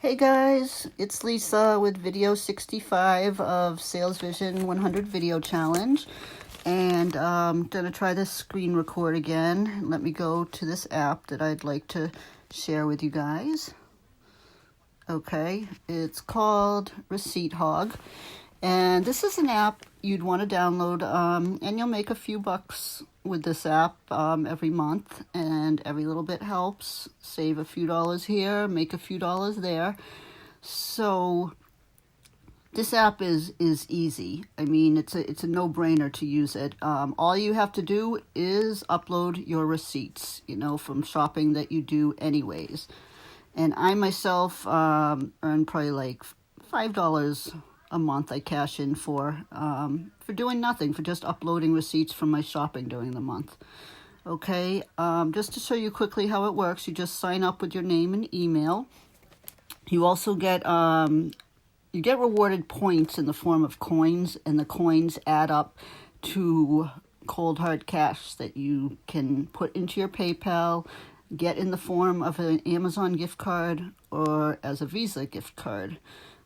Hey guys, it's Lisa with video 65 of Salesvision 100 Video Challenge. And I'm going to try this screen record again. Let me go to this app that I'd like to share with you guys. Okay, it's called Receipt Hog. And this is an app you'd want to download, and you'll make a few bucks with this app every month, and every little bit helps. Save a few dollars here, make a few dollars there. So this app is easy. I mean, it's a no-brainer to use it. All you have to do is upload your receipts, from shopping that you do anyways. And I myself earn probably like $5 a month I cash in for doing nothing, for just uploading receipts from my shopping during the month. Okay, just to show you quickly how it works, you just sign up with your name and email. You also get rewarded points in the form of coins, and the coins add up to cold hard cash that you can put into your PayPal, get in the form of an Amazon gift card or as a Visa gift card.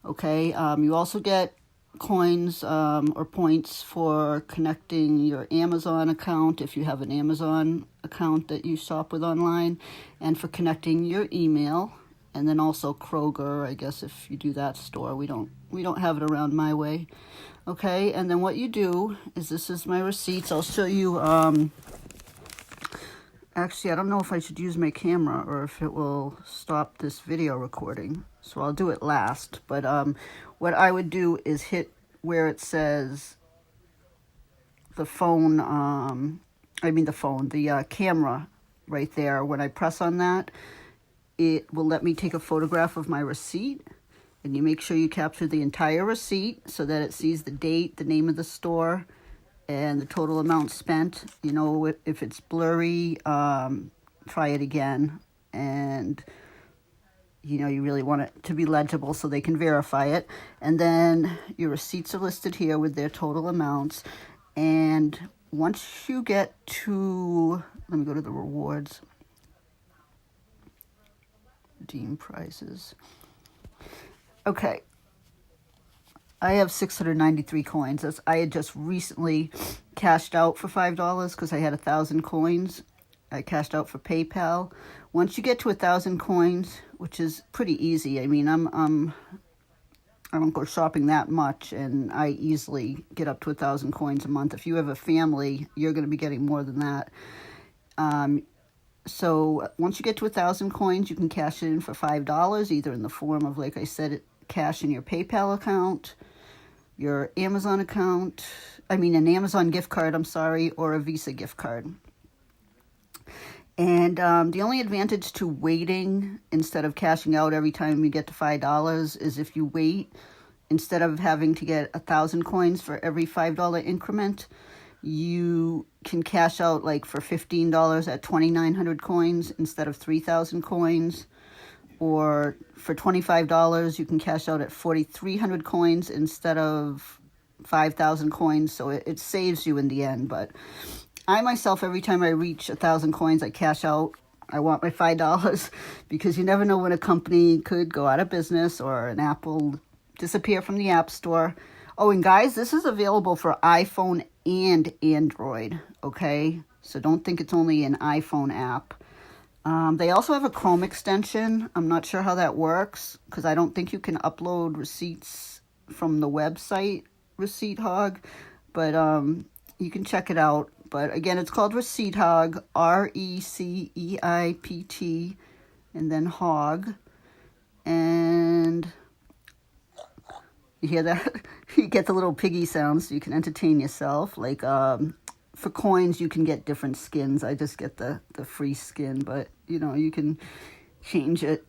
Okay, you also get coins or points for connecting your Amazon account if you have an Amazon account that you shop with online, and for connecting your email, and then also Kroger, I guess, if you do that store. We don't have it around my way. Okay, and then what you do is, this is my receipts. I'll show you. Actually, I don't know if I should use my camera or if it will stop this video recording. So I'll do it last. But what I would do is hit where it says the phone, the camera right there. When I press on that, it will let me take a photograph of my receipt. And you make sure you capture the entire receipt so that it sees the date, the name of the store, and the total amount spent. If it's blurry, try it again. And, you really want it to be legible so they can verify it. And then your receipts are listed here with their total amounts. And once you get to, let me go to the rewards. Redeem prices. Okay. I have 693 coins. I had just recently cashed out for $5 because I had 1,000 coins. I cashed out for PayPal. Once you get to 1,000 coins, which is pretty easy. I mean, I don't go shopping that much, and I easily get up to 1,000 coins a month. If you have a family, you're going to be getting more than that. So once you get to 1,000 coins, you can cash it in for $5, either in the form of, like I said, cash in your PayPal account, your Amazon account, an Amazon gift card, or a Visa gift card. And the only advantage to waiting instead of cashing out every time you get to $5 is if you wait, instead of having to get 1,000 coins for every $5 increment, you can cash out like for $15 at 2,900 coins instead of 3,000 coins. Or for $25, you can cash out at 4,300 coins instead of 5,000 coins. So it saves you in the end. But I myself, every time I reach 1,000 coins, I cash out. I want my $5 because you never know when a company could go out of business or an app will disappear from the App Store. Oh, and guys, this is available for iPhone and Android. Okay, so don't think it's only an iPhone app. They also have a Chrome extension. I'm not sure how that works because I don't think you can upload receipts from the website Receipt Hog, but you can check it out. But again, it's called Receipt Hog, RECEIPT, and then Hog. And you hear that? You get the little piggy sounds so you can entertain yourself. Like, for coins, you can get different skins. I just get the free skin, but, you can change it.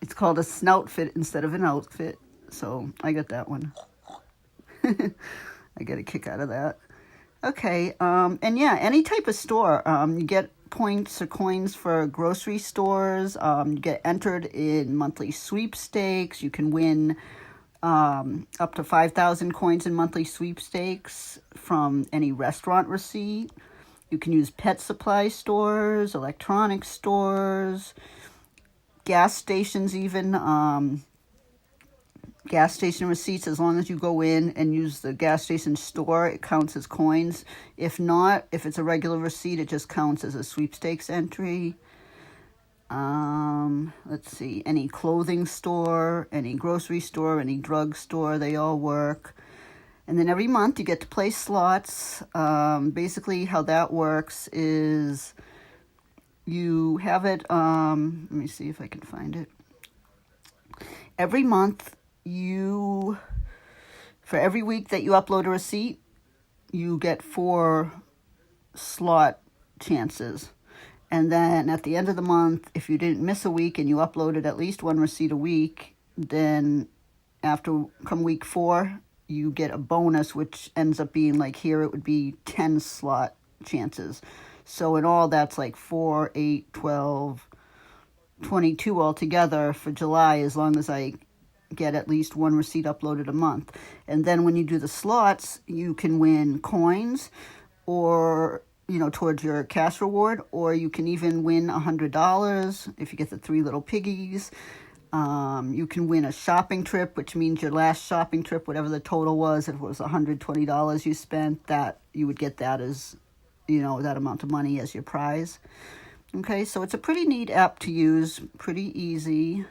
It's called a snoutfit instead of an outfit, so I got that one. I get a kick out of that. Okay, and yeah, any type of store. You get points or coins for grocery stores. You get entered in monthly sweepstakes. You can win up to 5,000 coins in monthly sweepstakes from any restaurant receipt. You can use pet supply stores, electronic stores, gas stations even. gas station receipts, as long as you go in and use the gas station store, it counts as coins. If not, if it's a regular receipt, it just counts as a sweepstakes entry. Let's see, any clothing store, any grocery store, any drug store, they all work. And then every month you get to play slots. Basically how that works is you have it, let me see if I can find it. Every month for every week that you upload a receipt, you get 4 slot chances. And then at the end of the month, if you didn't miss a week and you uploaded at least 1 receipt a week, then come week 4, you get a bonus, which ends up being like here, it would be 10 slot chances. So in all, that's like 4, 8, 12, 22 altogether for July, as long as I get at least 1 receipt uploaded a month. And then when you do the slots, you can win coins or, towards your cash reward, or you can even win $100 if you get the 3 little piggies. You can win a shopping trip, which means your last shopping trip, whatever the total was, if it was $120 you spent, that you would get that as, that amount of money as your prize. Okay, so it's a pretty neat app to use, pretty easy.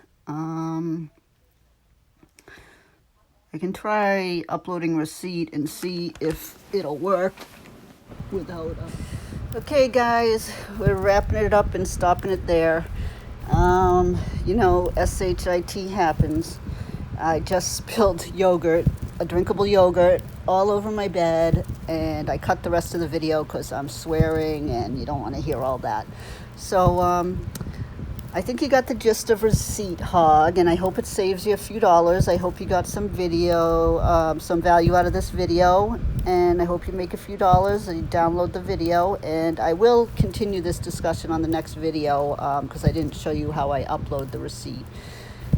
I can try uploading receipt and see if it'll work without Okay, guys, we're wrapping it up and stopping it there. SHIT happens. I just spilled yogurt, a drinkable yogurt, all over my bed, and I cut the rest of the video because I'm swearing and you don't want to hear all that. So, I think you got the gist of Receipt Hog, and I hope it saves you a few dollars. I hope you got some some value out of this video, and I hope you make a few dollars and you download the video. And I will continue this discussion on the next video because I didn't show you how I upload the receipt.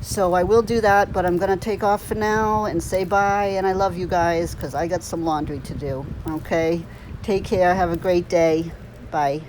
So I will do that, but I'm going to take off for now and say bye, and I love you guys because I got some laundry to do. Okay? Take care. Have a great day. Bye.